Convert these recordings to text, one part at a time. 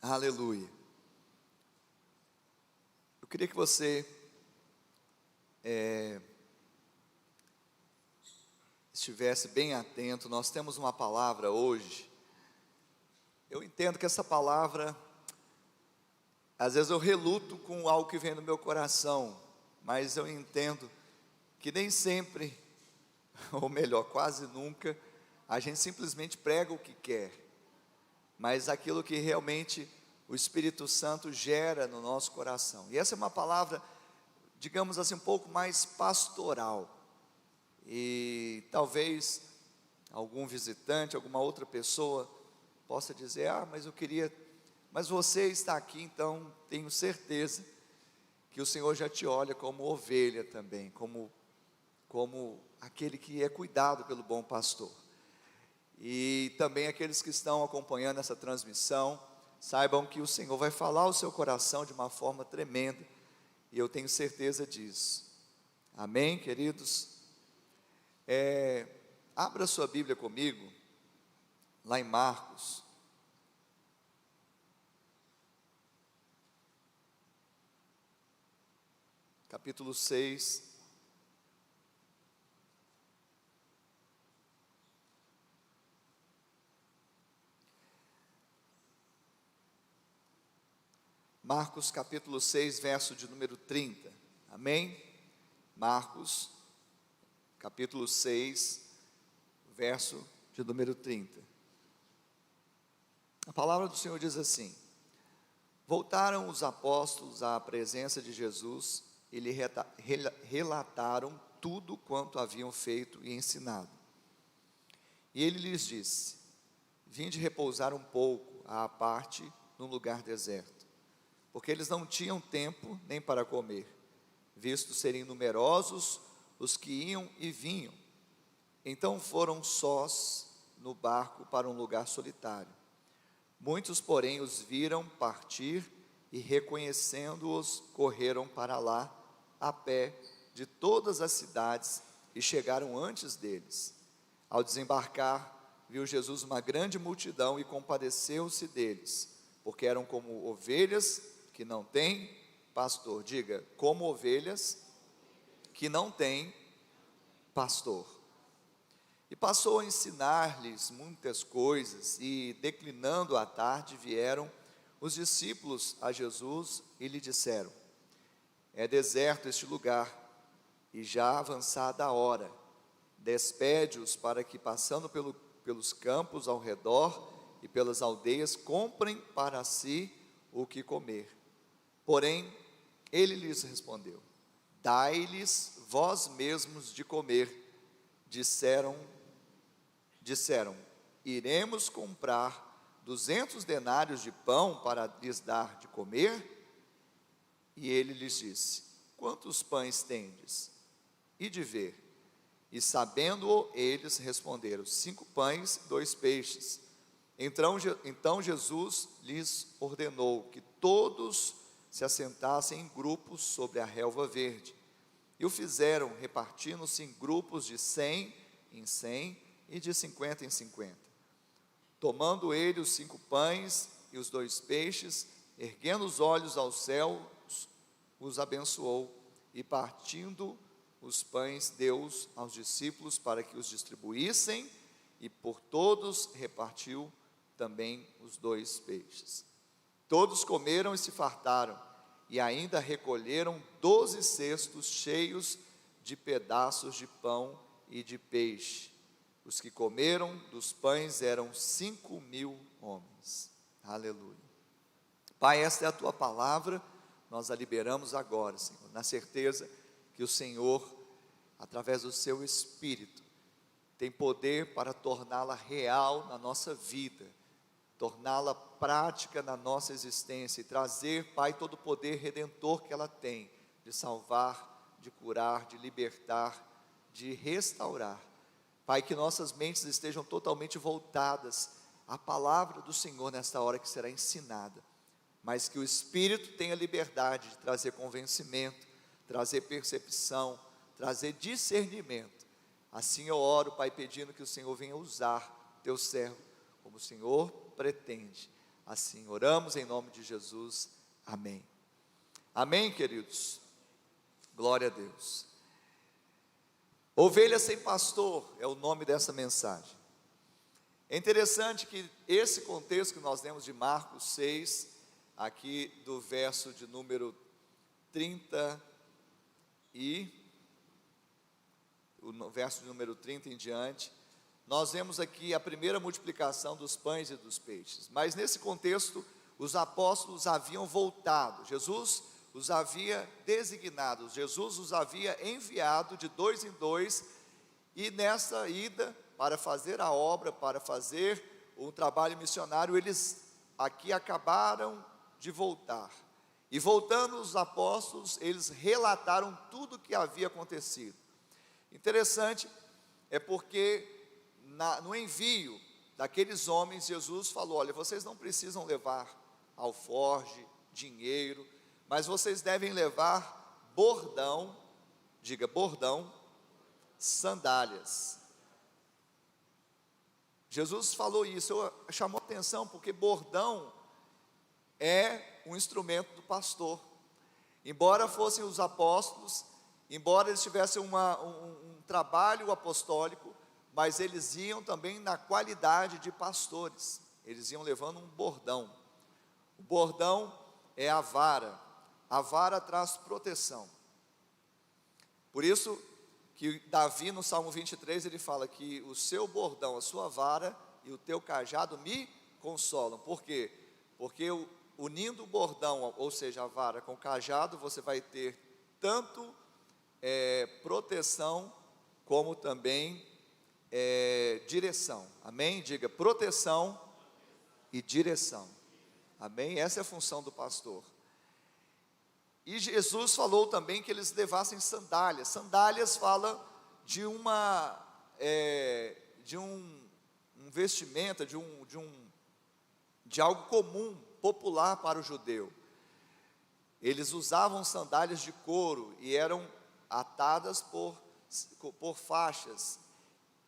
Aleluia. Eu queria que você estivesse bem atento. Nós temos uma palavra hoje. Eu entendo que essa palavra, às vezes eu reluto com algo que vem no meu coração, mas eu entendo que nem sempre, ou melhor, quase nunca, a gente simplesmente prega o que quer, mas aquilo que realmente o Espírito Santo gera no nosso coração. E essa é uma palavra, digamos assim, um pouco mais pastoral. E talvez algum visitante, alguma outra pessoa possa dizer: mas eu queria, mas você está aqui, então tenho certeza que o Senhor já te olha como ovelha também, como aquele que é cuidado pelo bom pastor. E também aqueles que estão acompanhando essa transmissão, saibam que o Senhor vai falar ao seu coração de uma forma tremenda, e eu tenho certeza disso. Amém, queridos? Abra sua Bíblia comigo, lá em Marcos, capítulo 6, Marcos capítulo 6, verso de número 30, amém? Marcos capítulo 6, verso de número 30. A palavra do Senhor diz assim: voltaram os apóstolos à presença de Jesus e lhe relataram tudo quanto haviam feito e ensinado. E ele lhes disse: vinde repousar um pouco à parte num lugar deserto, porque eles não tinham tempo nem para comer, visto serem numerosos os que iam e vinham. Então foram sós no barco para um lugar solitário. Muitos, porém, os viram partir e, reconhecendo-os, correram para lá a pé de todas as cidades e chegaram antes deles. Ao desembarcar, viu Jesus uma grande multidão e compadeceu-se deles, porque eram como ovelhas que não têm pastor. Diga: como ovelhas que não têm pastor. E passou a ensinar-lhes muitas coisas, e declinando a tarde, vieram os discípulos a Jesus e lhe disseram: é deserto este lugar, e já avançada a hora, despede-os para que, passando pelos campos ao redor e pelas aldeias, comprem para si o que comer. Porém, ele lhes respondeu: dai-lhes vós mesmos de comer. Disseram, iremos comprar 200 denários de pão para lhes dar de comer? E ele lhes disse: quantos pães tendes? E de ver. E sabendo-o, eles responderam: 5 pães, 2 peixes. Então Jesus lhes ordenou que todos se assentassem em grupos sobre a relva verde. E o fizeram, repartindo-se em grupos de 100 em 100 e de 50 em 50. Tomando ele os 5 pães e os 2 peixes, erguendo os olhos aos céus, os abençoou, e partindo os pães, deu-os aos discípulos para que os distribuíssem, e por todos repartiu também os 2 peixes. Todos comeram e se fartaram, e ainda recolheram 12 cestos cheios de pedaços de pão e de peixe. Os que comeram dos pães eram 5.000 homens. Aleluia. Pai, esta é a tua palavra, nós a liberamos agora, Senhor, na certeza que o Senhor, através do seu Espírito, tem poder para torná-la real na nossa vida, torná-la prática na nossa existência e trazer, Pai, todo o poder redentor que ela tem, de salvar, de curar, de libertar, de restaurar. Pai, que nossas mentes estejam totalmente voltadas à palavra do Senhor nesta hora que será ensinada, mas que o Espírito tenha liberdade de trazer convencimento, trazer percepção, trazer discernimento. Assim eu oro, Pai, pedindo que o Senhor venha usar teu servo como o Senhor pretende. Assim oramos em nome de Jesus, amém. Amém, queridos, glória a Deus. Ovelha sem pastor é o nome dessa mensagem. É interessante que esse contexto que nós lemos de Marcos 6, aqui do verso de número 30 e o verso de número 30 em diante, nós vemos aqui a primeira multiplicação dos pães e dos peixes. Mas nesse contexto, os apóstolos haviam voltado, Jesus os havia designado, Jesus os havia enviado de 2 em 2, e nessa ida para fazer a obra, para fazer o trabalho missionário, eles aqui acabaram de voltar. E voltando os apóstolos, eles relataram tudo o que havia acontecido. Interessante é porque no envio daqueles homens, Jesus falou: olha, vocês não precisam levar alforge, dinheiro, mas vocês devem levar bordão, diga bordão, sandálias. Jesus falou isso, chamou atenção, porque bordão é um instrumento do pastor. Embora fossem os apóstolos, embora eles tivessem um trabalho apostólico, mas eles iam também na qualidade de pastores, eles iam levando um bordão. O bordão é a vara traz proteção. Por isso que Davi no Salmo 23, ele fala que o seu bordão, a sua vara e o teu cajado me consolam. Por quê? Porque unindo o bordão, ou seja, a vara com o cajado, você vai ter tanto proteção, como também direção. Amém? Diga proteção e direção. Amém? Essa é a função do pastor. E Jesus falou também que eles levassem sandálias. Sandálias fala de um vestimenta, de algo comum, popular para o judeu. Eles usavam sandálias de couro e eram atadas por faixas.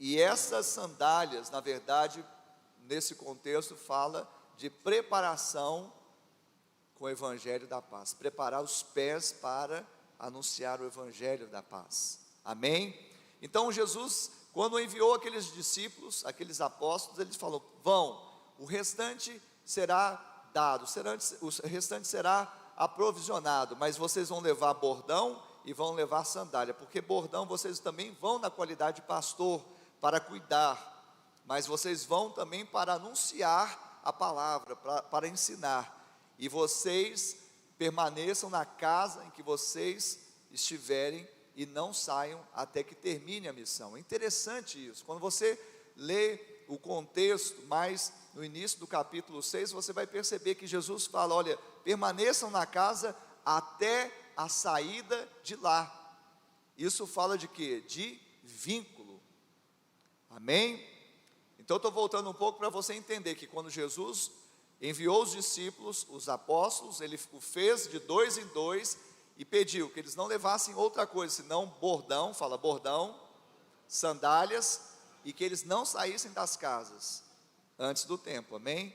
E essas sandálias, na verdade, nesse contexto, fala de preparação com o Evangelho da paz, preparar os pés para anunciar o Evangelho da paz. Amém? Então Jesus, quando enviou aqueles discípulos, aqueles apóstolos, ele falou: vão, o restante será dado, o restante será aprovisionado, mas vocês vão levar bordão e vão levar sandália, porque bordão vocês também vão na qualidade de pastor, para cuidar, mas vocês vão também para anunciar a palavra, para ensinar. E vocês permaneçam na casa em que vocês estiverem e não saiam até que termine a missão. É interessante isso. Quando você lê o contexto, mais no início do capítulo 6, você vai perceber que Jesus fala: olha, permaneçam na casa até a saída de lá. Isso fala de quê? De vínculo. Amém? Então eu estou voltando um pouco para você entender que quando Jesus enviou os discípulos, os apóstolos, ele o fez de 2 em 2 e pediu que eles não levassem outra coisa senão bordão, fala bordão, sandálias, e que eles não saíssem das casas antes do tempo. Amém?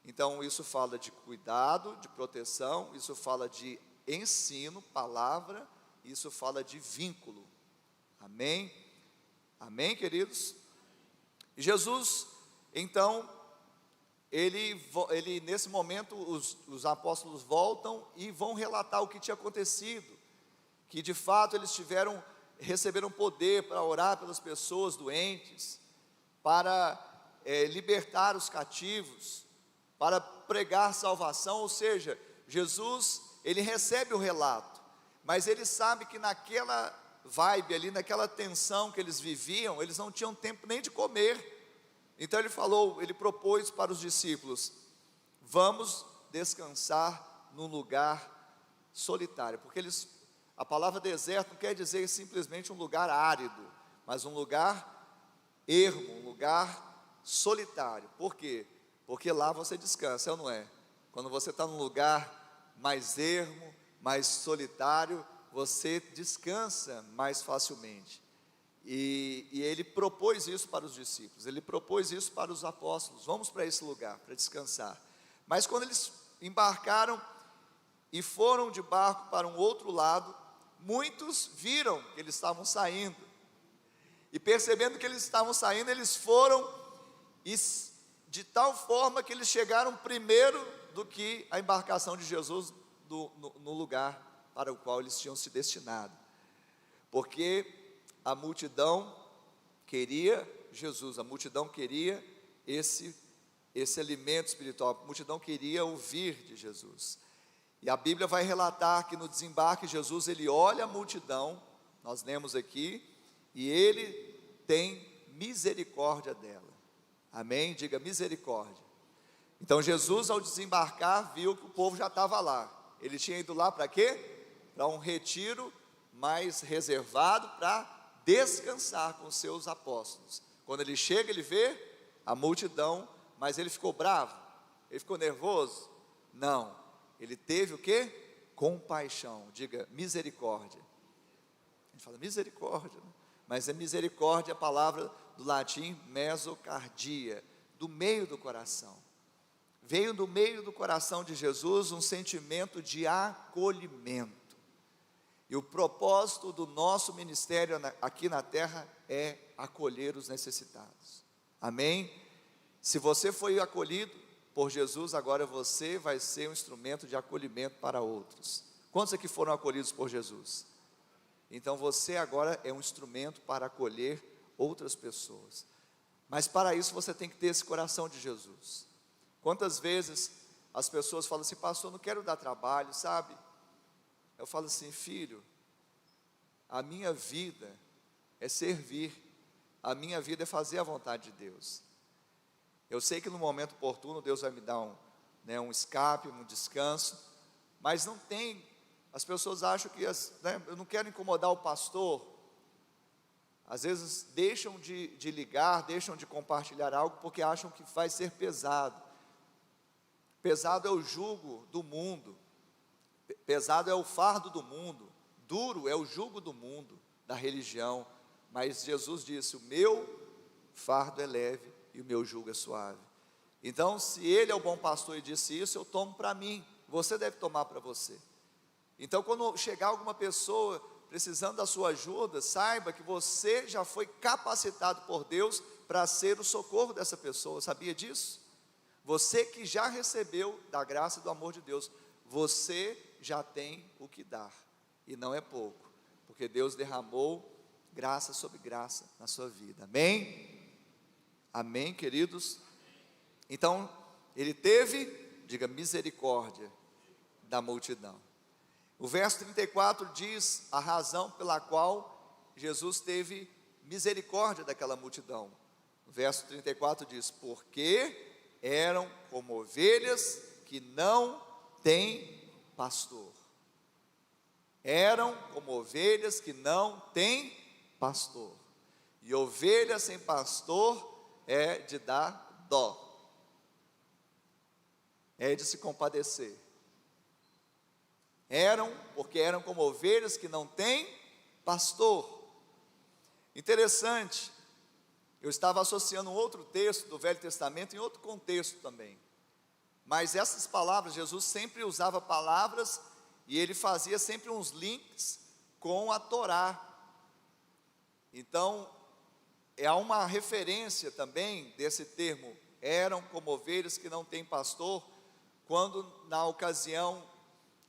Então isso fala de cuidado, de proteção, isso fala de ensino, palavra, isso fala de vínculo. Amém? Amém, queridos? E Jesus, então, ele nesse momento, os apóstolos voltam e vão relatar o que tinha acontecido, que de fato eles receberam poder para orar pelas pessoas doentes, para libertar os cativos, para pregar salvação. Ou seja, Jesus, ele recebe o relato, mas ele sabe que naquela vibe ali, naquela tensão que eles viviam, eles não tinham tempo nem de comer. Então ele propôs para os discípulos: vamos descansar num lugar solitário, porque a palavra deserto não quer dizer simplesmente um lugar árido, mas um lugar ermo, um lugar solitário. Por quê? Porque lá você descansa, é ou não é? Quando você está num lugar mais ermo, mais solitário, você descansa mais facilmente. E ele propôs isso para os discípulos, ele propôs isso para os apóstolos: vamos para esse lugar, para descansar. Mas quando eles embarcaram e foram de barco para um outro lado, muitos viram que eles estavam saindo, e percebendo que eles estavam saindo, eles foram, e de tal forma que eles chegaram primeiro do que a embarcação de Jesus no lugar para o qual eles tinham se destinado, porque a multidão queria Jesus, a multidão queria esse alimento espiritual, a multidão queria ouvir de Jesus. E a Bíblia vai relatar que no desembarque Jesus, ele olha a multidão, nós lemos aqui, e ele tem misericórdia dela. Amém? Diga misericórdia. Então Jesus, ao desembarcar, viu que o povo já estava lá. Ele tinha ido lá para quê? Para um retiro mais reservado, para descansar com seus apóstolos. Quando ele chega, ele vê a multidão, mas ele ficou bravo? Ele ficou nervoso? Não. Ele teve o quê? Compaixão. Diga misericórdia. A gente fala misericórdia, né? Mas é misericórdia a palavra do latim mesocardia, do meio do coração. Veio do meio do coração de Jesus um sentimento de acolhimento. E o propósito do nosso ministério aqui na terra é acolher os necessitados. Amém? Se você foi acolhido por Jesus, agora você vai ser um instrumento de acolhimento para outros. Quantos aqui foram acolhidos por Jesus? Então você agora é um instrumento para acolher outras pessoas. Mas para isso você tem que ter esse coração de Jesus. Quantas vezes as pessoas falam assim: pastor, não quero dar trabalho, sabe? Eu falo assim: filho, a minha vida é servir, a minha vida é fazer a vontade de Deus. Eu sei que no momento oportuno Deus vai me dar um escape, um descanso, mas não tem. As pessoas acham que eu não quero incomodar o pastor. Às vezes deixam de ligar, deixam de compartilhar algo porque acham que vai ser pesado. Pesado é o jugo do mundo, pesado é o fardo do mundo, duro é o jugo do mundo, da religião. Mas Jesus disse: o meu fardo é leve e o meu jugo é suave. Então, se ele é o bom pastor e disse isso, eu tomo para mim, você deve tomar para você. Então, quando chegar alguma pessoa precisando da sua ajuda, saiba que você já foi capacitado por Deus para ser o socorro dessa pessoa. Sabia disso? Você que já recebeu da graça e do amor de Deus, você já tem o que dar, e não é pouco, porque Deus derramou graça sobre graça na sua vida. Amém? Amém, queridos? Então, ele teve, diga, misericórdia da multidão. O verso 34 diz a razão pela qual Jesus teve misericórdia daquela multidão. O verso 34 diz: porque eram como ovelhas que não têm pastor. Eram como ovelhas que não têm pastor. E ovelha sem pastor é de dar dó, é de se compadecer. Porque eram como ovelhas que não têm pastor. Interessante, eu estava associando um outro texto do Velho Testamento em outro contexto também. Mas essas palavras, Jesus sempre usava palavras e ele fazia sempre uns links com a Torá. Então, há uma referência também desse termo, eram como ovelhas que não têm pastor, quando na ocasião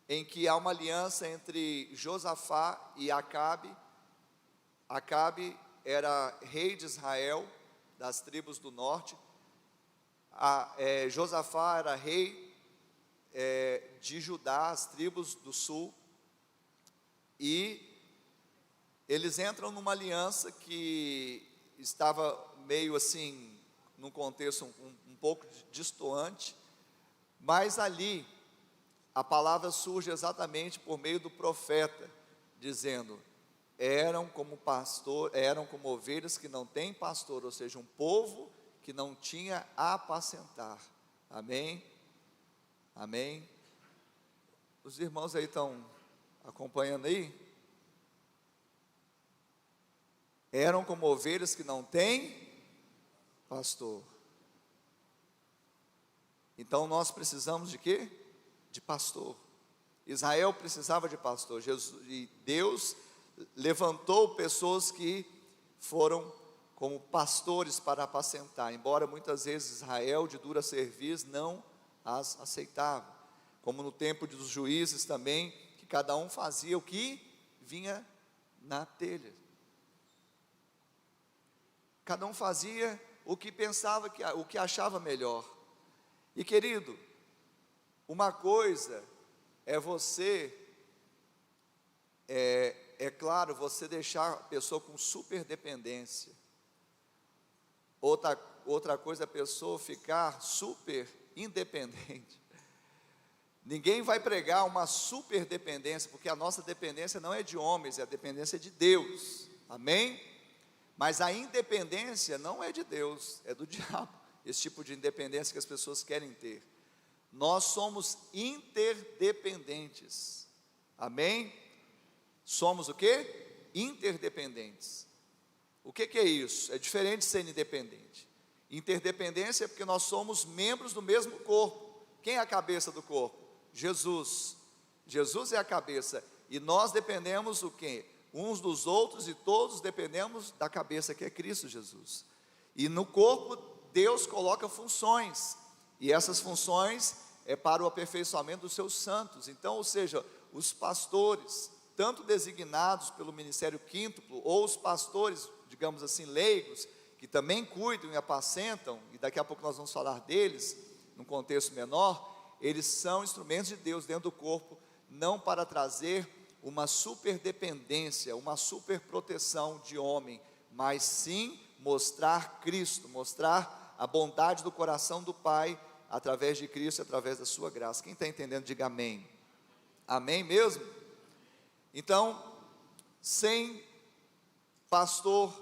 em que há uma aliança entre Josafá e Acabe. Acabe era rei de Israel, das tribos do norte. Josafá era rei de Judá, as tribos do sul. E eles entram numa aliança que estava meio assim, num contexto um pouco destoante. Mas ali, a palavra surge exatamente por meio do profeta, dizendo: eram como ovelhas que não têm pastor, ou seja, um povo que não tinha a apacentar. Amém? Amém? Os irmãos aí estão acompanhando aí? Eram como ovelhas que não têm pastor. Então nós precisamos de quê? De pastor. Israel precisava de pastor. E Deus levantou pessoas que foram como pastores para apacentar, embora muitas vezes Israel, de dura cerviz, não as aceitava, como no tempo dos juízes também, que cada um fazia o que vinha na telha, cada um fazia o que pensava, o que achava melhor. E querido, uma coisa é você, é claro, você deixar a pessoa com super dependência. Outra coisa é a pessoa ficar super independente. Ninguém vai pregar uma super dependência, porque a nossa dependência não é de homens, é a dependência de Deus, amém? Mas a independência não é de Deus, é do diabo, esse tipo de independência que as pessoas querem ter. Nós somos interdependentes, amém? Somos o quê? Interdependentes. O que é isso? É diferente de ser independente. Interdependência é porque nós somos membros do mesmo corpo. Quem é a cabeça do corpo? Jesus. Jesus é a cabeça. E nós dependemos o quê? Uns dos outros, e todos dependemos da cabeça que é Cristo Jesus. E no corpo Deus coloca funções, e essas funções é para o aperfeiçoamento dos seus santos. Então, ou seja, os pastores, tanto designados pelo ministério quíntuplo, ou os pastores, digamos assim, leigos, que também cuidam e apacentam, e daqui a pouco nós vamos falar deles, num contexto menor, eles são instrumentos de Deus dentro do corpo, não para trazer uma superdependência, uma superproteção de homem, mas sim mostrar Cristo, mostrar a bondade do coração do Pai, através de Cristo e através da sua graça. Quem está entendendo, diga amém. Amém mesmo? Então, sem pastor,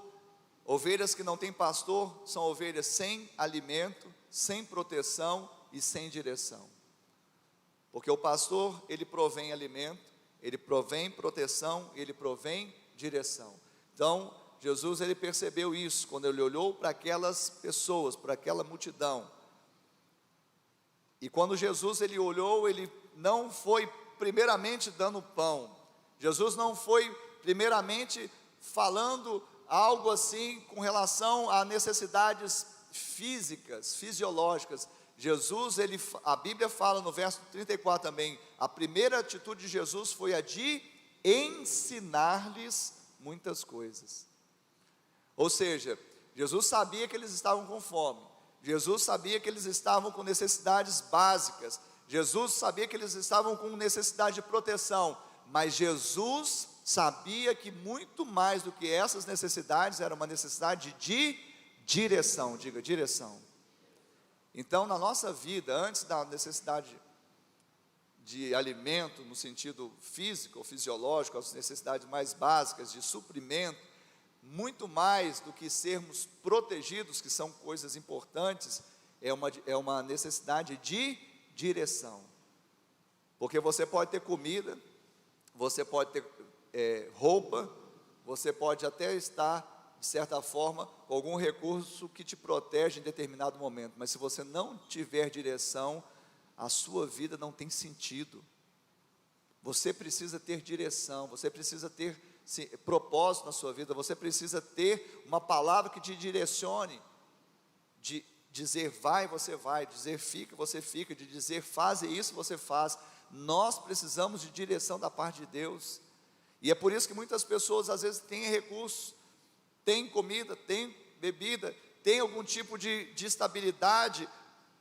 ovelhas que não têm pastor, são ovelhas sem alimento, sem proteção e sem direção. Porque o pastor, ele provém alimento, ele provém proteção, ele provém direção. Então, Jesus, ele percebeu isso, quando ele olhou para aquelas pessoas, para aquela multidão. E quando Jesus, ele olhou, ele não foi primeiramente dando pão. Jesus não foi primeiramente falando algo assim com relação a necessidades físicas, fisiológicas. Jesus, a Bíblia fala no verso 34 também, a primeira atitude de Jesus foi a de ensinar-lhes muitas coisas. Ou seja, Jesus sabia que eles estavam com fome, Jesus sabia que eles estavam com necessidades básicas, Jesus sabia que eles estavam com necessidade de proteção, mas Jesus sabia que muito mais do que essas necessidades, era uma necessidade de direção, diga direção. Então, na nossa vida, antes da necessidade de alimento, no sentido físico ou fisiológico, as necessidades mais básicas de suprimento, muito mais do que sermos protegidos, que são coisas importantes, é uma necessidade de direção. Porque você pode ter comida, você pode ter roupa, você pode até estar, de certa forma, com algum recurso que te protege em determinado momento, mas se você não tiver direção, a sua vida não tem sentido. Você precisa ter direção, você precisa ter propósito na sua vida, você precisa ter uma palavra que te direcione, de dizer vai, você vai, dizer fica, você fica, de dizer faze isso, você faz. Nós precisamos de direção da parte de Deus, e é por isso que muitas pessoas às vezes têm recursos, têm comida, têm bebida, têm algum tipo de estabilidade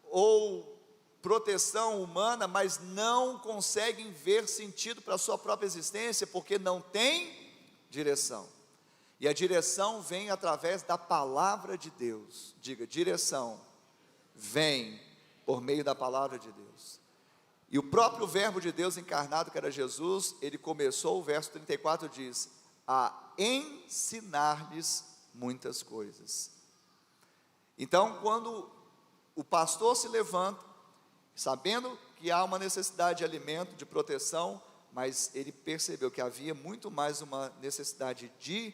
ou proteção humana, mas não conseguem ver sentido para a sua própria existência, porque não tem direção. E a direção vem através da palavra de Deus. Diga, direção vem por meio da palavra de Deus. E o próprio verbo de Deus encarnado, que era Jesus, ele começou, o verso 34 diz, a ensinar-lhes muitas coisas. Então, quando o pastor se levanta, sabendo que há uma necessidade de alimento, de proteção, mas ele percebeu que havia muito mais uma necessidade de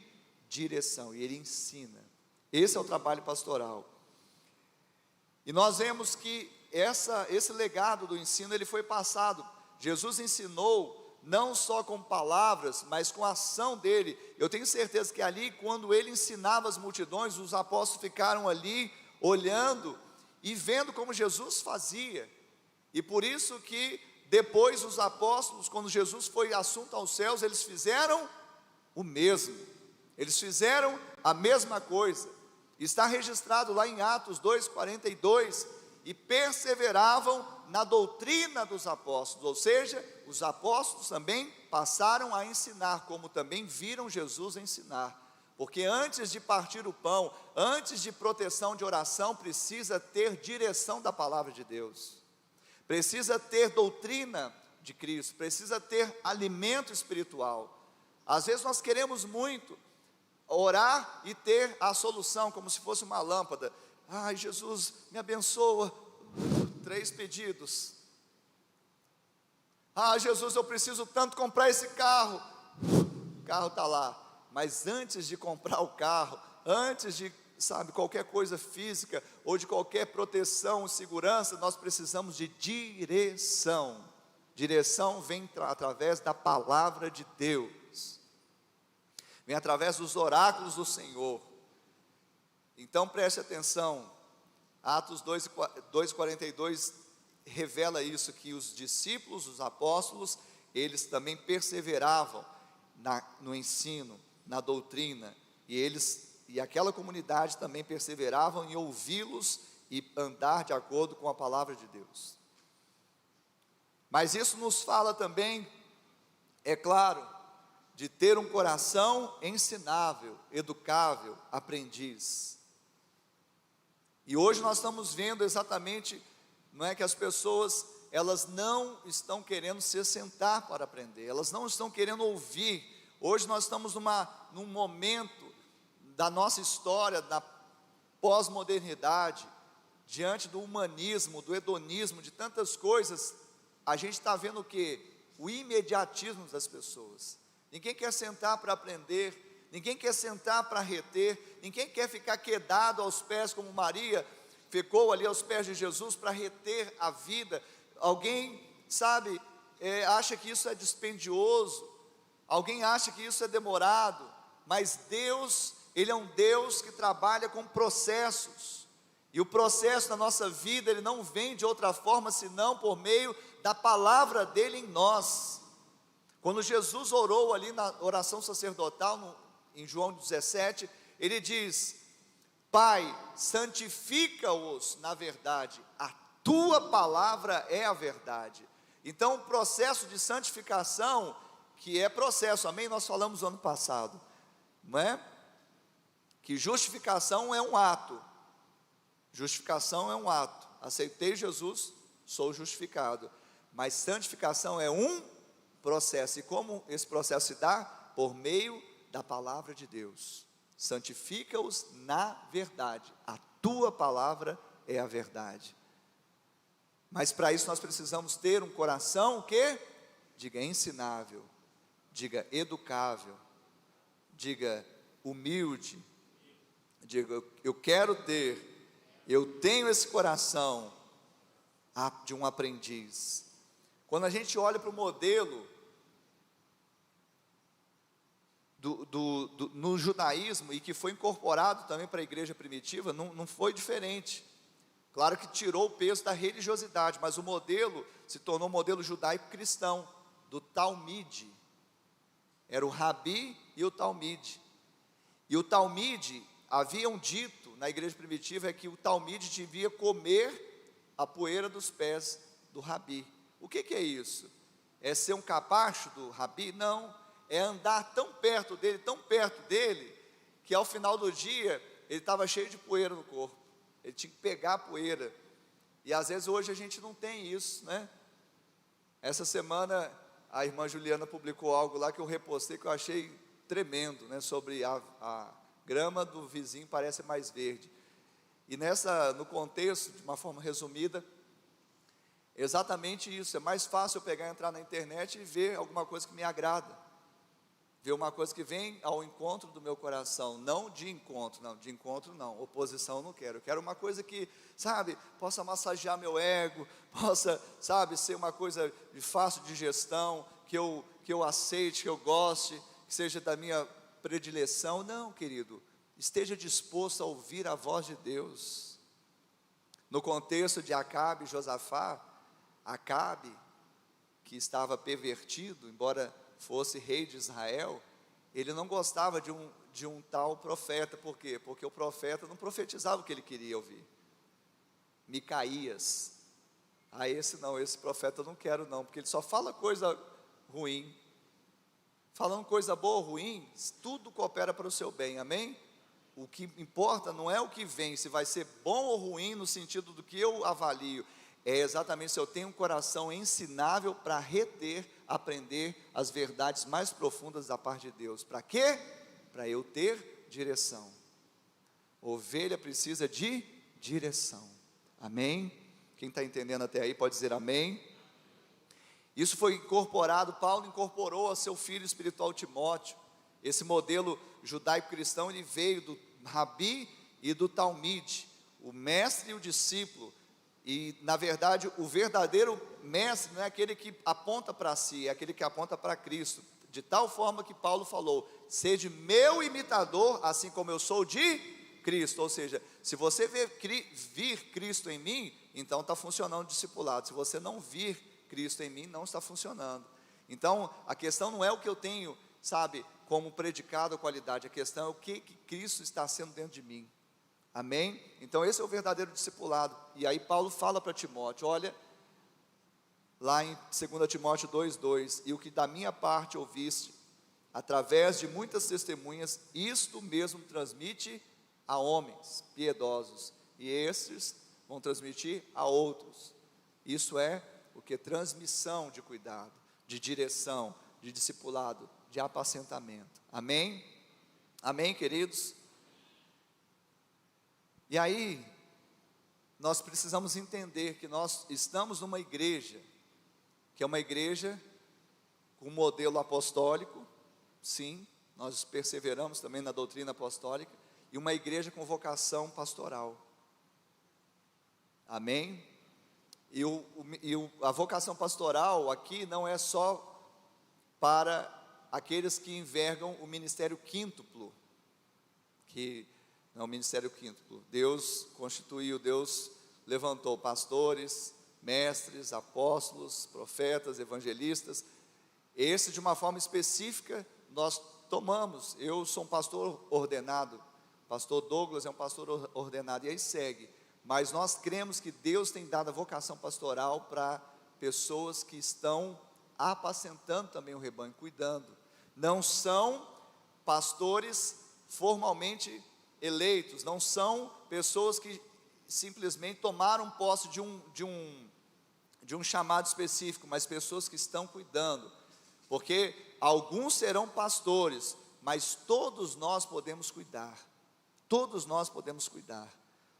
direção, e ele ensina. Esse é o trabalho pastoral. E nós vemos que esse legado do ensino, ele foi passado. Jesus ensinou não só com palavras, mas com a ação dele. Eu tenho certeza que ali, quando ele ensinava as multidões, os apóstolos ficaram ali, olhando e vendo como Jesus fazia. E por isso que depois os apóstolos, quando Jesus foi assunto aos céus, eles fizeram o mesmo. Eles fizeram a mesma coisa. Está registrado lá em Atos 2:42, e perseveravam na doutrina dos apóstolos, ou seja, os apóstolos também passaram a ensinar, como também viram Jesus ensinar, porque antes de partir o pão, antes de proteção de oração, precisa ter direção da palavra de Deus, precisa ter doutrina de Cristo, precisa ter alimento espiritual. Às vezes nós queremos muito orar e ter a solução, como se fosse uma lâmpada. Ai, Jesus, me abençoa, 3 pedidos. Ah, Jesus, eu preciso tanto comprar esse carro. O carro está lá. Mas antes de comprar o carro, antes de, qualquer coisa física, ou de qualquer proteção, segurança, nós precisamos de direção. Direção vem através da palavra de Deus, vem através dos oráculos do Senhor. Então preste atenção, Atos 2:42 revela isso, que os discípulos, os apóstolos, eles também perseveravam no ensino, na doutrina, e aquela comunidade também perseveravam em ouvi-los e andar de acordo com a palavra de Deus. Mas isso nos fala também, é claro, de ter um coração ensinável, educável, aprendiz. E hoje nós estamos vendo exatamente, não é, que as pessoas, elas não estão querendo se sentar para aprender, elas não estão querendo ouvir. Hoje nós estamos num momento da nossa história, da pós-modernidade, diante do humanismo, do hedonismo, de tantas coisas. A gente está vendo o quê? O imediatismo das pessoas. Ninguém quer sentar para aprender, ninguém quer sentar para reter, ninguém quer ficar quedado aos pés, como Maria ficou ali aos pés de Jesus para reter a vida. Alguém, acha que isso é dispendioso, alguém acha que isso é demorado, mas Deus, Ele é um Deus que trabalha com processos, e o processo da nossa vida, ele não vem de outra forma, senão por meio da palavra dEle em nós. Quando Jesus orou ali na oração sacerdotal, em João 17, ele diz: Pai, santifica-os na verdade, a tua palavra é a verdade. Então o processo de santificação, que é processo, amém? Nós falamos ano passado, não é? Que justificação é um ato, justificação é um ato, aceitei Jesus, sou justificado, mas santificação é um processo, e como esse processo se dá? Por meio da palavra de Deus. Santifica-os na verdade, a tua palavra é a verdade. Mas para isso nós precisamos ter um coração que, diga ensinável, diga educável, diga humilde, diga eu quero ter, eu tenho esse coração de um aprendiz. Quando a gente olha para o modelo no judaísmo, e que foi incorporado também para a igreja primitiva, não foi diferente. Claro que tirou o peso da religiosidade, mas o modelo se tornou um modelo judaico-cristão, do Talmide. Era o Rabi e o Talmide. E o Talmide, haviam dito na igreja primitiva, que o Talmide devia comer a poeira dos pés do Rabi. O que é isso? É ser um capacho do Rabi? Não, é andar tão perto dele, que ao final do dia, ele estava cheio de poeira no corpo, ele tinha que pegar a poeira, e às vezes hoje a gente não tem isso, né? Essa semana, a irmã Juliana publicou algo lá, que eu repostei, que eu achei tremendo, né? Sobre a grama do vizinho parece mais verde, e no contexto, de uma forma resumida, exatamente isso. É mais fácil eu pegar, entrar na internet e ver alguma coisa que me agrada. ver uma coisa que vem ao encontro do meu coração, não de encontro não, oposição eu não quero, eu quero uma coisa que, sabe, possa massagear meu ego, possa, sabe, ser uma coisa de fácil digestão, que eu aceite, que eu goste, que seja da minha predileção. Não, querido, esteja disposto a ouvir a voz de Deus. No contexto de Acabe e Josafá, Acabe, que estava pervertido, embora fosse rei de Israel, ele não gostava de um tal profeta. Por quê? Porque o profeta não profetizava o que ele queria ouvir. Micaías, esse profeta eu não quero não, porque ele só fala coisa ruim. Falando coisa boa ou ruim, tudo coopera para o seu bem, amém? O que importa não é o que vem, se vai ser bom ou ruim no sentido do que eu avalio, é exatamente se eu tenho um coração ensinável para reter, aprender as verdades mais profundas da parte de Deus. Para quê? Para eu ter direção. Ovelha precisa de direção, amém? Quem está entendendo até aí pode dizer amém. Isso foi incorporado, Paulo incorporou a seu filho espiritual Timóteo. Esse modelo judaico-cristão, ele veio do Rabi e do Talmide, o mestre e o discípulo. E na verdade o verdadeiro mestre não é aquele que aponta para si, é aquele que aponta para Cristo. De tal forma que Paulo falou: sede meu imitador, assim como eu sou de Cristo. Ou seja, se você vir Cristo em mim, então está funcionando o discipulado. Se você não vir Cristo em mim, não está funcionando. Então a questão não é o que eu tenho, sabe, como predicado ou qualidade, a questão é o que Cristo está sendo dentro de mim, amém? Então esse é o verdadeiro discipulado. E aí Paulo fala para Timóteo, olha, lá em 2 Timóteo 2,2, e o que da minha parte ouviste, através de muitas testemunhas, isto mesmo transmite a homens piedosos, e estes vão transmitir a outros. Isso é o que? Transmissão de cuidado, de direção, de discipulado, de apacentamento, amém? Amém, queridos? E aí, nós precisamos entender que nós estamos numa igreja, que é uma igreja com modelo apostólico, sim, nós perseveramos também na doutrina apostólica, e uma igreja com vocação pastoral, amém? A vocação pastoral aqui não é só para aqueles que envergam o ministério quíntuplo, que não é o ministério quíntuplo. Deus constituiu, Deus levantou pastores, mestres, apóstolos, profetas, evangelistas. Esse, de uma forma específica, nós tomamos. Eu sou um pastor ordenado, pastor Douglas é um pastor ordenado, e aí segue. Mas nós cremos que Deus tem dado a vocação pastoral para pessoas que estão apacentando também o rebanho, cuidando. Não são pastores formalmente eleitos, não são pessoas que simplesmente tomaram posse de um chamado específico, mas pessoas que estão cuidando, porque alguns serão pastores, mas todos nós podemos cuidar, todos nós podemos cuidar,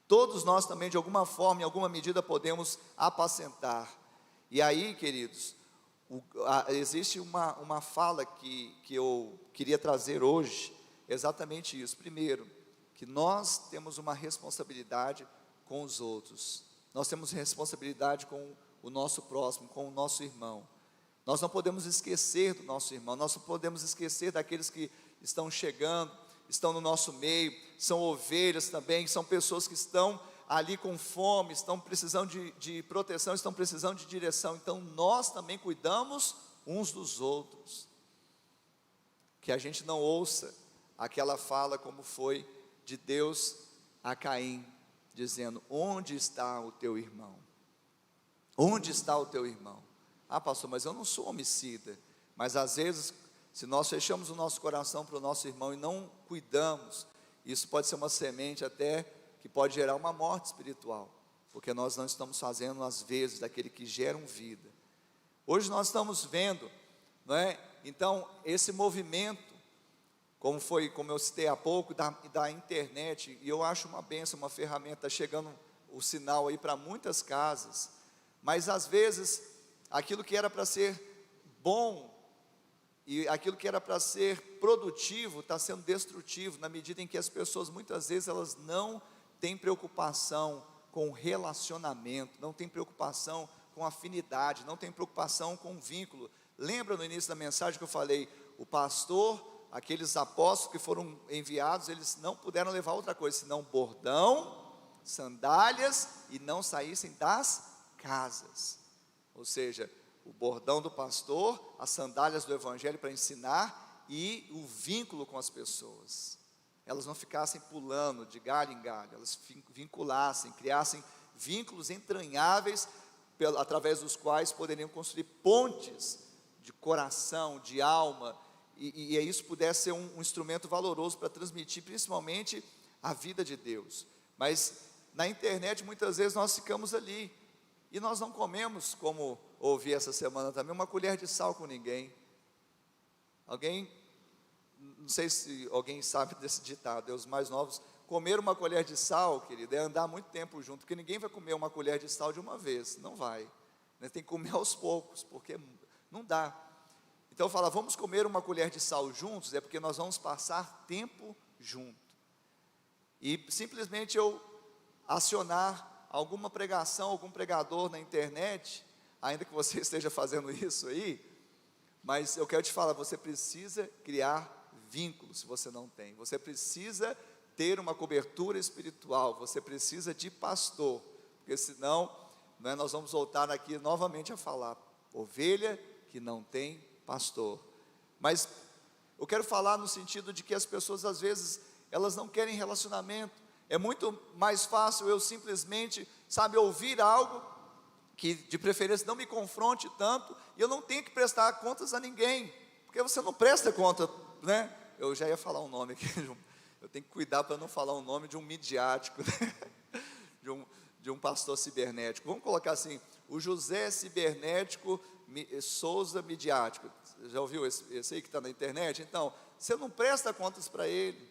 todos nós também de alguma forma, em alguma medida podemos apacentar. E aí, queridos, existe uma fala que eu queria trazer hoje, exatamente isso. Primeiro, que nós temos uma responsabilidade com os outros, nós temos responsabilidade com o nosso próximo, com o nosso irmão. Nós não podemos esquecer do nosso irmão, nós não podemos esquecer daqueles que estão chegando, estão no nosso meio, são ovelhas também, são pessoas que estão ali com fome, estão precisando de proteção, estão precisando de direção. Então nós também cuidamos uns dos outros, que a gente não ouça aquela fala como foi de Deus a Caim, dizendo: onde está o teu irmão? Onde está o teu irmão? Ah, pastor, mas eu não sou homicida. Mas às vezes, se nós fechamos o nosso coração para o nosso irmão e não cuidamos, isso pode ser uma semente até que pode gerar uma morte espiritual, porque nós não estamos fazendo às vezes daquele que geram vida. Hoje nós estamos vendo, não é? Então esse movimento, como eu citei há pouco, da internet, e eu acho uma bênção, uma ferramenta, chegando o sinal aí para muitas casas, mas às vezes aquilo que era para ser bom E aquilo que era para ser produtivo está sendo destrutivo, na medida em que as pessoas muitas vezes elas não têm preocupação com relacionamento, não têm preocupação com afinidade, não têm preocupação com vínculo. Lembra no início da mensagem que eu falei, o pastor, aqueles apóstolos que foram enviados, eles não puderam levar outra coisa, senão bordão, sandálias, e não saíssem das casas. Ou seja, o bordão do pastor, as sandálias do evangelho para ensinar, e o vínculo com as pessoas. Elas não ficassem pulando de galho em galho, elas vinculassem, criassem vínculos entranháveis, através dos quais poderiam construir pontes de coração, de alma, e isso pudesse ser um instrumento valoroso para transmitir principalmente a vida de Deus. Mas na internet muitas vezes nós ficamos ali, e nós não comemos, como ouvi essa semana também, uma colher de sal com ninguém. Alguém, não sei se alguém sabe desse ditado, os mais novos, comer uma colher de sal, querido, é andar muito tempo junto, porque ninguém vai comer uma colher de sal de uma vez, não vai, né? Tem que comer aos poucos, porque não dá. Então fala, vamos comer uma colher de sal juntos, é porque nós vamos passar tempo junto. E simplesmente eu acionar alguma pregação, algum pregador na internet, ainda que você esteja fazendo isso aí, mas eu quero te falar, você precisa criar vínculos, se você não tem. Você precisa ter uma cobertura espiritual, você precisa de pastor, porque senão, né, nós vamos voltar aqui novamente a falar, ovelha que não tem pastor. Mas eu quero falar no sentido de que as pessoas às vezes, elas não querem relacionamento. É muito mais fácil eu simplesmente, ouvir algo que de preferência não me confronte tanto, e eu não tenho que prestar contas a ninguém, porque você não presta conta, né? Eu já ia falar um nome aqui, eu tenho que cuidar para não falar o nome de um midiático, né? de um pastor cibernético. Vamos colocar assim, o José cibernético Souza midiático. Você já ouviu esse aí que está na internet? Então, você não presta contas para ele,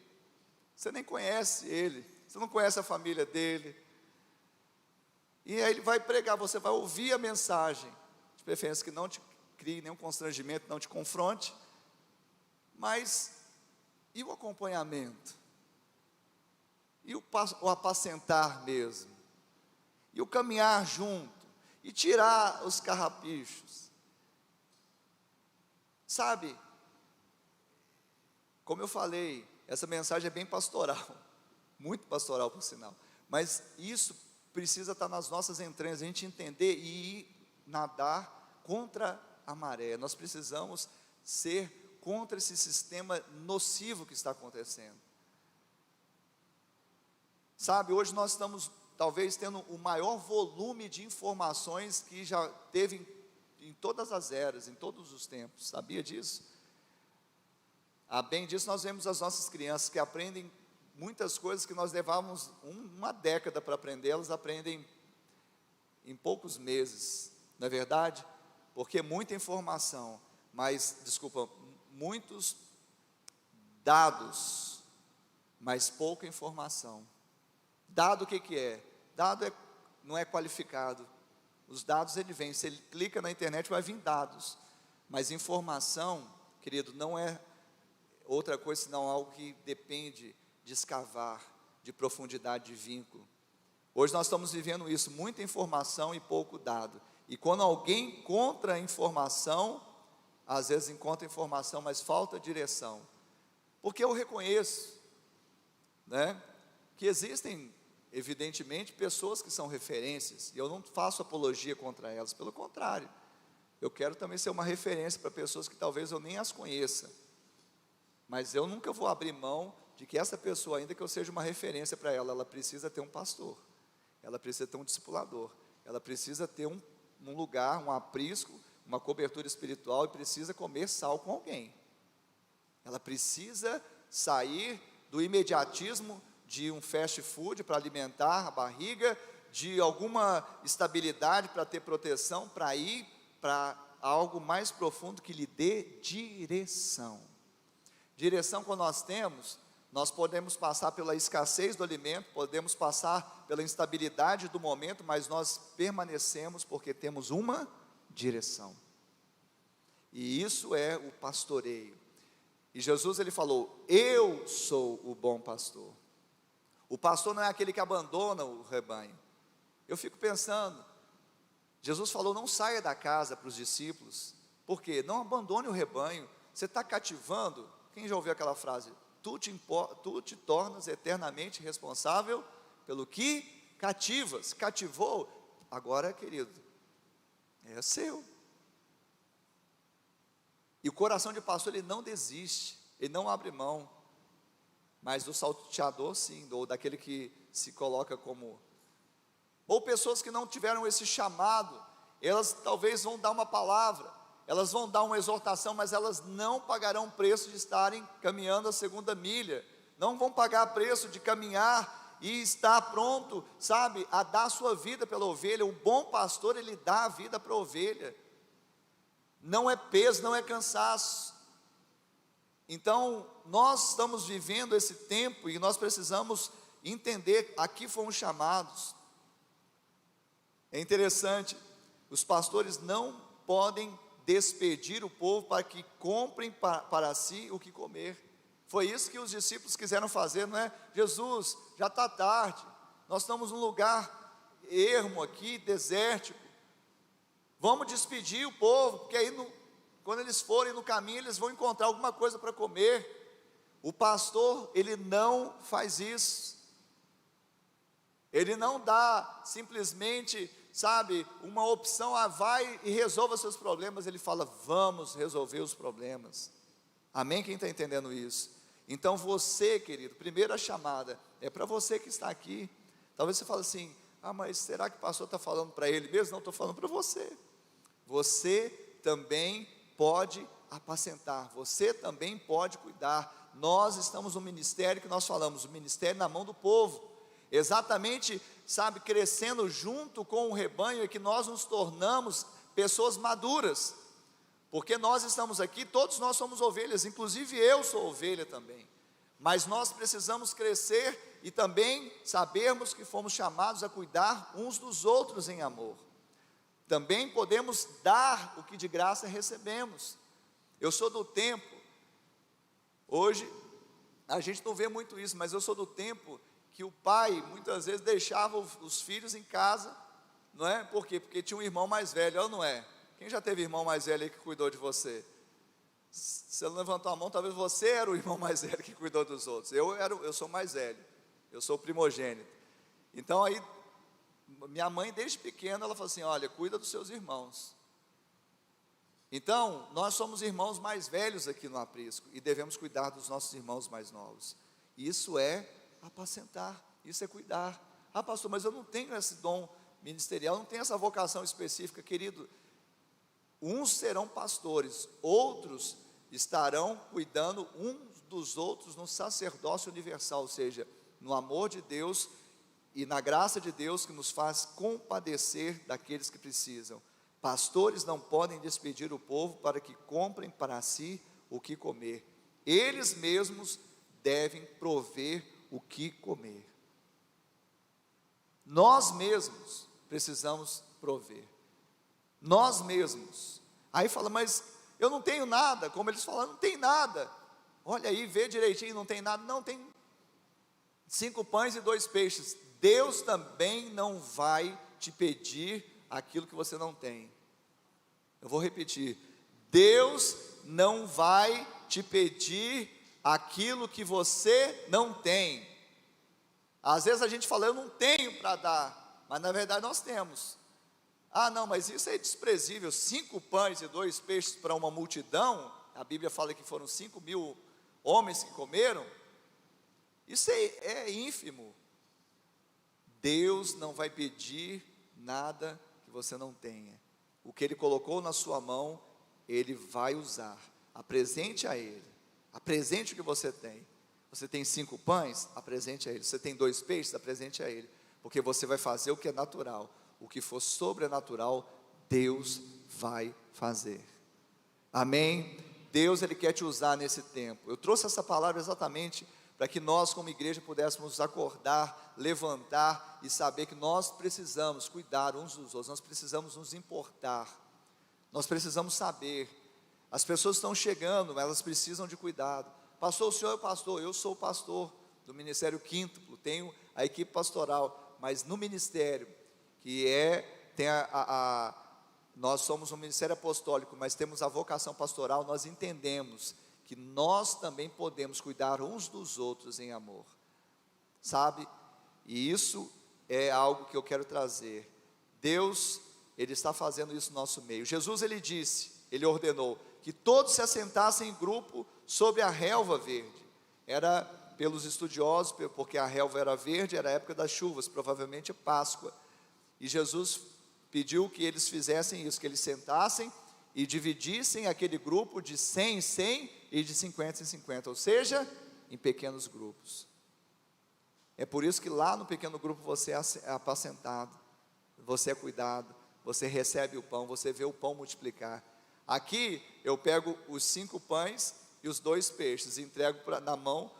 você nem conhece ele, você não conhece a família dele, e aí ele vai pregar, você vai ouvir a mensagem, de preferência que não te crie nenhum constrangimento, não te confronte, mas e o acompanhamento? E o apacentar mesmo? E o caminhar junto? E tirar os carrapichos? Sabe, como eu falei, essa mensagem é bem pastoral, muito pastoral por sinal, mas isso precisa estar nas nossas entranhas, a gente entender e ir nadar contra a maré. Nós precisamos ser contra esse sistema nocivo que está acontecendo. Sabe, hoje nós estamos talvez tendo o maior volume de informações que já teve em todas as eras, em todos os tempos. Sabia disso? A bem disso nós vemos as nossas crianças que aprendem muitas coisas que nós levávamos uma década para aprender, elas aprendem em poucos meses, não é verdade? Porque muita informação, muitos dados, mas pouca informação. Dado o que é? Dado não é qualificado. Os dados ele vem, se ele clica na internet vai vir dados, mas informação, querido, não é outra coisa senão algo que depende de escavar, de profundidade de vínculo. Hoje nós estamos vivendo isso, muita informação e pouco dado. E quando alguém encontra informação, às vezes encontra informação, mas falta direção. Porque eu reconheço, né, que existem, evidentemente, pessoas que são referências, e eu não faço apologia contra elas, pelo contrário, eu quero também ser uma referência para pessoas que talvez eu nem as conheça, mas eu nunca vou abrir mão de que essa pessoa, ainda que eu seja uma referência para ela, ela precisa ter um pastor, ela precisa ter um discipulador, ela precisa ter um lugar, um aprisco, uma cobertura espiritual, e precisa comer sal com alguém. Ela precisa sair do imediatismo de um fast food para alimentar a barriga, de alguma estabilidade para ter proteção, para ir para algo mais profundo que lhe dê direção. Direção quando nós temos, nós podemos passar pela escassez do alimento, podemos passar pela instabilidade do momento, mas nós permanecemos porque temos uma direção. E isso é o pastoreio. E Jesus, ele falou: eu sou o bom pastor. O pastor não é aquele que abandona o rebanho. Eu fico pensando, Jesus falou: não saia da casa para os discípulos. Por quê? Não abandone o rebanho. Você está cativando. Quem já ouviu aquela frase? Tu te tornas eternamente responsável pelo que cativas. Cativou, agora, querido, é seu. E o coração de pastor, ele não desiste, ele não abre mão. Mas do salteador, sim, ou daquele que se coloca como... Ou pessoas que não tiveram esse chamado, elas talvez vão dar uma palavra, elas vão dar uma exortação, mas elas não pagarão preço de estarem caminhando a segunda milha, não vão pagar preço de caminhar e estar pronto, sabe, a dar a sua vida pela ovelha. O bom pastor, ele dá a vida para a ovelha, não é peso, não é cansaço. Então, nós estamos vivendo esse tempo e nós precisamos entender, aqui fomos chamados. É interessante, os pastores não podem despedir o povo para que comprem para si o que comer. Foi isso que os discípulos quiseram fazer, não é? Jesus, já está tarde, nós estamos num lugar ermo aqui, desértico, vamos despedir o povo, porque aí quando eles forem no caminho, eles vão encontrar alguma coisa para comer. O pastor, ele não faz isso, ele não dá simplesmente, sabe, uma opção, vai e resolva seus problemas. Ele fala: vamos resolver os problemas. Amém? Quem está entendendo isso? Então você, querido, primeira chamada é para você que está aqui. Talvez você fale assim: mas será que o pastor está falando para ele mesmo? Não, estou falando para você. Você também pode apacentar, você também pode cuidar. Nós estamos no ministério que nós falamos, o ministério na mão do povo, exatamente, sabe, crescendo junto com o rebanho, é que nós nos tornamos pessoas maduras, porque nós estamos aqui, todos nós somos ovelhas, inclusive eu sou ovelha também, mas nós precisamos crescer e também sabermos que fomos chamados a cuidar uns dos outros em amor. Também podemos dar o que de graça recebemos. Eu sou do tempo, hoje a gente não vê muito isso, mas eu sou do tempo que o pai muitas vezes deixava os filhos em casa, não é? Por quê? Porque tinha um irmão mais velho, ou não é? Quem já teve irmão mais velho aí que cuidou de você? Se você não levantou a mão, talvez você era o irmão mais velho que cuidou dos outros. Eu sou mais velho, eu sou o primogênito. Então aí, minha mãe desde pequena, ela falou assim: olha, cuida dos seus irmãos. Então, nós somos irmãos mais velhos aqui no Aprisco, e devemos cuidar dos nossos irmãos mais novos. Isso é apacentar, isso é cuidar. Pastor, mas eu não tenho esse dom ministerial, não tenho essa vocação específica. Querido, uns serão pastores, outros estarão cuidando uns dos outros no sacerdócio universal, ou seja, no amor de Deus e na graça de Deus que nos faz compadecer daqueles que precisam. Pastores não podem despedir o povo para que comprem para si o que comer. Eles mesmos devem prover o que comer. Nós mesmos precisamos prover. Nós mesmos. Aí fala: mas eu não tenho nada. Como eles falam, não tem nada. Olha aí, vê direitinho, não tem nada. Não, tem 5 pães e 2 peixes. Deus também não vai te pedir aquilo que você não tem. Eu vou repetir: Deus não vai te pedir aquilo que você não tem. Às vezes a gente fala: eu não tenho para dar, mas na verdade nós temos. Não, mas isso é desprezível, 5 pães e 2 peixes para uma multidão. A Bíblia fala que foram 5.000 homens que comeram. Isso é ínfimo. Deus não vai pedir nada que você não tenha. O que Ele colocou na sua mão, Ele vai usar. Apresente a Ele, apresente o que você tem. Você tem 5 pães? Apresente a Ele. Você tem 2 peixes? Apresente a Ele. Porque você vai fazer o que é natural. O que for sobrenatural, Deus vai fazer. Amém? Deus, Ele quer te usar nesse tempo. Eu trouxe essa palavra exatamente para que nós como igreja pudéssemos acordar, levantar e saber que nós precisamos cuidar uns dos outros. Nós precisamos nos importar. Nós precisamos saber. As pessoas estão chegando, elas precisam de cuidado. Pastor, o senhor é o pastor? Eu sou o pastor do Ministério Quíntuplo, tenho a equipe pastoral, mas no ministério, nós somos um ministério apostólico, mas temos a vocação pastoral, nós entendemos que nós também podemos cuidar uns dos outros em amor, sabe? E isso é algo que eu quero trazer. Deus, Ele está fazendo isso no nosso meio. Jesus, Ele ordenou que todos se assentassem em grupo sobre a relva verde. Era pelos estudiosos, porque a relva era verde, era a época das chuvas, provavelmente Páscoa. E Jesus pediu que eles fizessem isso, que eles sentassem e dividissem aquele grupo de 100 em 100 e de 50 em 50, ou seja, em pequenos grupos. É por isso que lá no pequeno grupo você é apacentado, você é cuidado, você recebe o pão, você vê o pão multiplicar. Aqui eu pego os 5 pães e os 2 peixes e entrego na mão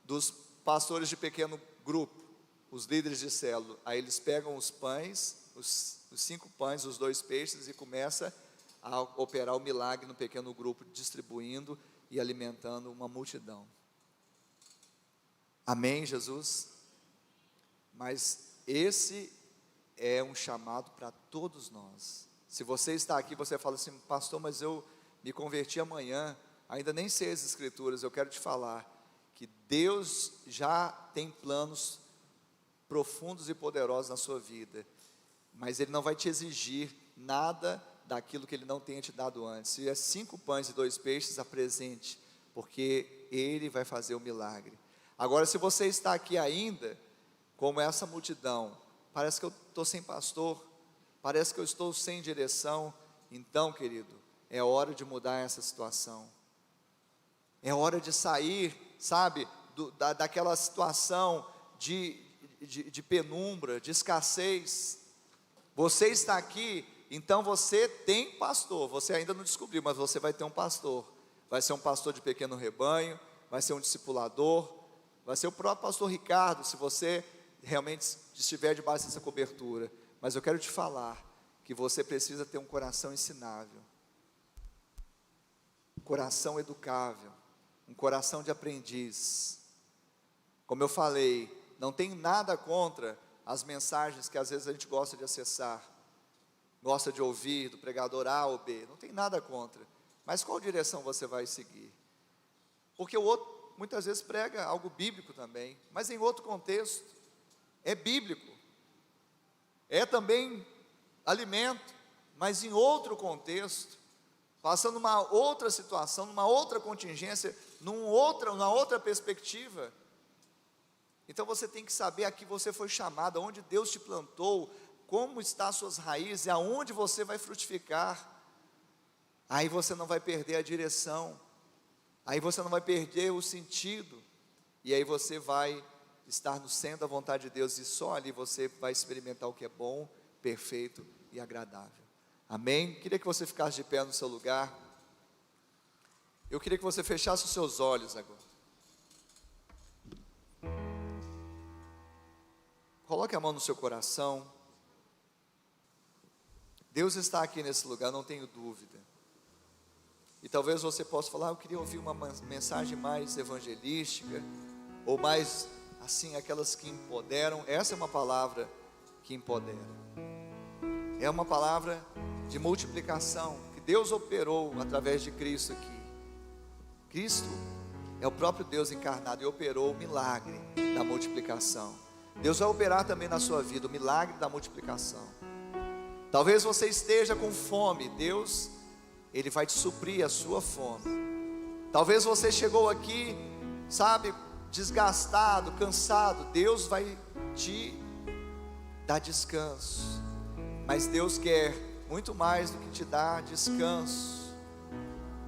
dos pastores de pequeno grupo, os líderes de célula. Aí eles pegam os pães, os 5 pães, os 2 peixes e começa a operar o milagre no pequeno grupo, distribuindo e alimentando uma multidão. Amém, Jesus? Mas esse é um chamado para todos nós. Se você está aqui, você fala assim: pastor, mas eu me converti amanhã, ainda nem sei as escrituras. Eu quero te falar que Deus já tem planos profundos e poderosos na sua vida, mas Ele não vai te exigir nada daquilo que Ele não tenha te dado antes. Se é 5 pães e 2 peixes, apresente, porque Ele vai fazer o milagre. Agora, se você está aqui ainda, como essa multidão, parece que eu estou sem pastor, parece que eu estou sem direção, então, querido, é hora de mudar essa situação. É hora de sair, sabe, daquela situação de penumbra, de escassez. Você está aqui, então você tem pastor. Você ainda não descobriu, mas você vai ter um pastor. Vai ser um pastor de pequeno rebanho, vai ser um discipulador, vai ser o próprio pastor Ricardo, se você realmente estiver debaixo dessa cobertura. Mas eu quero te falar que você precisa ter um coração ensinável, um coração educável, um coração de aprendiz. Como eu falei, não tem nada contra as mensagens que às vezes a gente gosta de acessar, gosta de ouvir, do pregador A ou B, não tem nada contra, mas qual direção você vai seguir? Porque o outro muitas vezes prega algo bíblico também, mas em outro contexto, é bíblico, é também alimento, mas em outro contexto, passando uma outra situação, numa outra contingência, numa outra perspectiva. Então você tem que saber a que você foi chamado, aonde Deus te plantou, como estão as suas raízes, e aonde você vai frutificar. Aí você não vai perder a direção, aí você não vai perder o sentido, e aí você vai estar no centro da vontade de Deus, e só ali você vai experimentar o que é bom, perfeito e agradável. Amém? Queria que você ficasse de pé no seu lugar. Eu queria que você fechasse os seus olhos agora. Coloque a mão no seu coração. Deus está aqui nesse lugar, não tenho dúvida. E talvez você possa falar: eu queria ouvir uma mensagem mais evangelística, ou mais assim, aquelas que empoderam. Essa é uma palavra que empodera, é uma palavra de multiplicação, que Deus operou através de Cristo aqui. Cristo é o próprio Deus encarnado e operou o milagre da multiplicação. Deus vai operar também na sua vida o milagre da multiplicação. Talvez você esteja com fome, Deus, Ele vai te suprir a sua fome. Talvez você chegou aqui, sabe, desgastado, cansado, Deus vai te dar descanso. Mas Deus quer muito mais do que te dar descanso,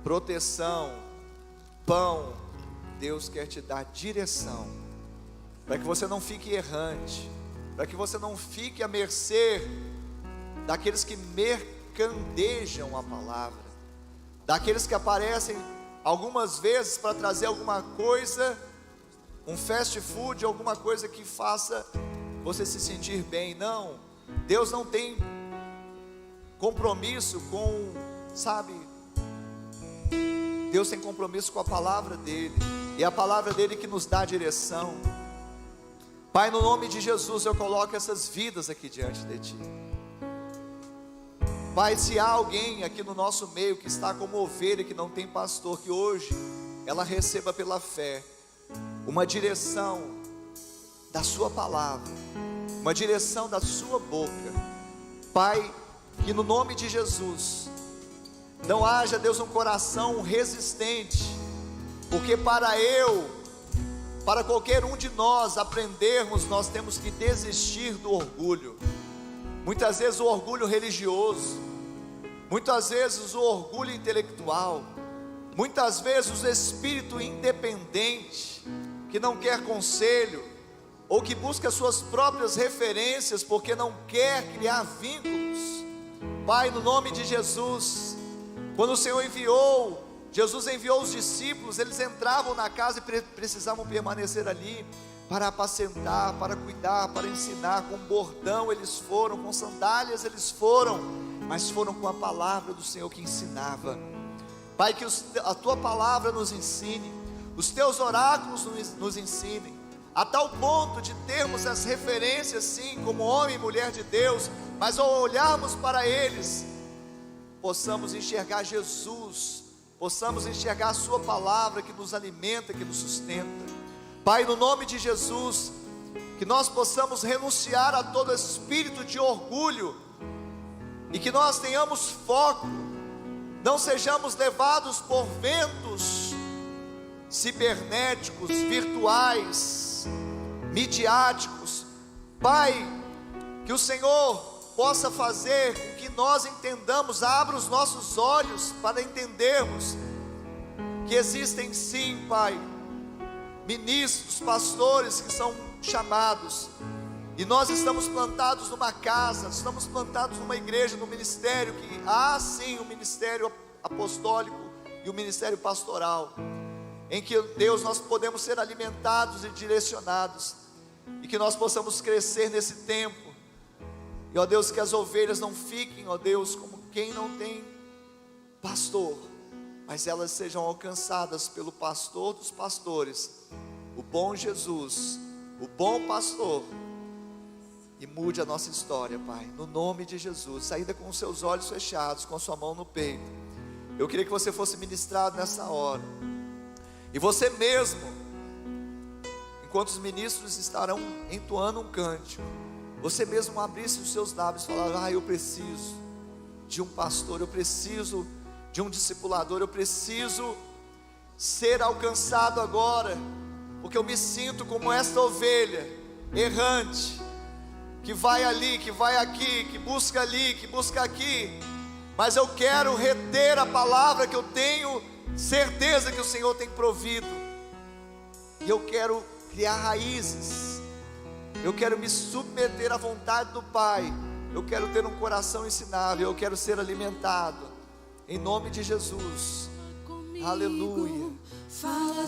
proteção, pão. Deus quer te dar direção, para que você não fique errante, para que você não fique à mercê daqueles que mercandejam a palavra, daqueles que aparecem algumas vezes para trazer alguma coisa, um fast food, alguma coisa que faça você se sentir bem. Não, Deus não tem compromisso com, sabe, Deus tem compromisso com a palavra dele, e é a palavra dele que nos dá direção. Pai, no nome de Jesus, eu coloco essas vidas aqui diante de ti. Pai, se há alguém aqui no nosso meio que está como ovelha, que não tem pastor, que hoje ela receba pela fé uma direção da sua palavra, uma direção da sua boca. Pai, que no nome de Jesus não haja, Deus, um coração resistente, porque para qualquer um de nós aprendermos, nós temos que desistir do orgulho. Muitas vezes o orgulho religioso, muitas vezes o orgulho intelectual, muitas vezes o espírito independente, que não quer conselho, ou que busca suas próprias referências, porque não quer criar vínculos. Pai, no nome de Jesus, quando o Senhor Jesus enviou os discípulos, eles entravam na casa e precisavam permanecer ali, para apacentar, para cuidar, para ensinar. Com bordão eles foram, com sandálias eles foram, mas foram com a palavra do Senhor que ensinava. Pai, que a tua palavra nos ensine, os teus oráculos nos ensinem, a tal ponto de termos as referências, sim, como homem e mulher de Deus, mas ao olharmos para eles, possamos enxergar Jesus, possamos enxergar a sua palavra que nos alimenta, que nos sustenta. Pai, no nome de Jesus, que nós possamos renunciar a todo espírito de orgulho, e que nós tenhamos foco, não sejamos levados por ventos cibernéticos, virtuais, midiáticos. Pai, que o Senhor possa fazer com que nós entendamos, abra os nossos olhos para entendermos que existem sim, Pai, ministros, pastores que são chamados, e nós estamos plantados numa casa, estamos plantados numa igreja, num ministério, que há sim o ministério apostólico e o ministério pastoral, em que, Deus, nós podemos ser alimentados e direcionados, e que nós possamos crescer nesse tempo. E ó Deus, que as ovelhas não fiquem, ó Deus, como quem não tem pastor, mas elas sejam alcançadas pelo pastor dos pastores, o bom Jesus, o bom pastor, e mude a nossa história, Pai, no nome de Jesus. Saída com os seus olhos fechados, com a sua mão no peito. Eu queria que você fosse ministrado nessa hora, e você mesmo, enquanto os ministros estarão entoando um cântico, você mesmo abrisse os seus lábios e falar: eu preciso de um pastor, eu preciso de um discipulador, eu preciso ser alcançado agora, porque eu me sinto como esta ovelha errante, que vai ali, que vai aqui, que busca ali, que busca aqui, mas eu quero reter a palavra que eu tenho certeza que o Senhor tem provido, e eu quero criar raízes, eu quero me submeter à vontade do Pai, eu quero ter um coração ensinável, eu quero ser alimentado, em nome de Jesus. Aleluia.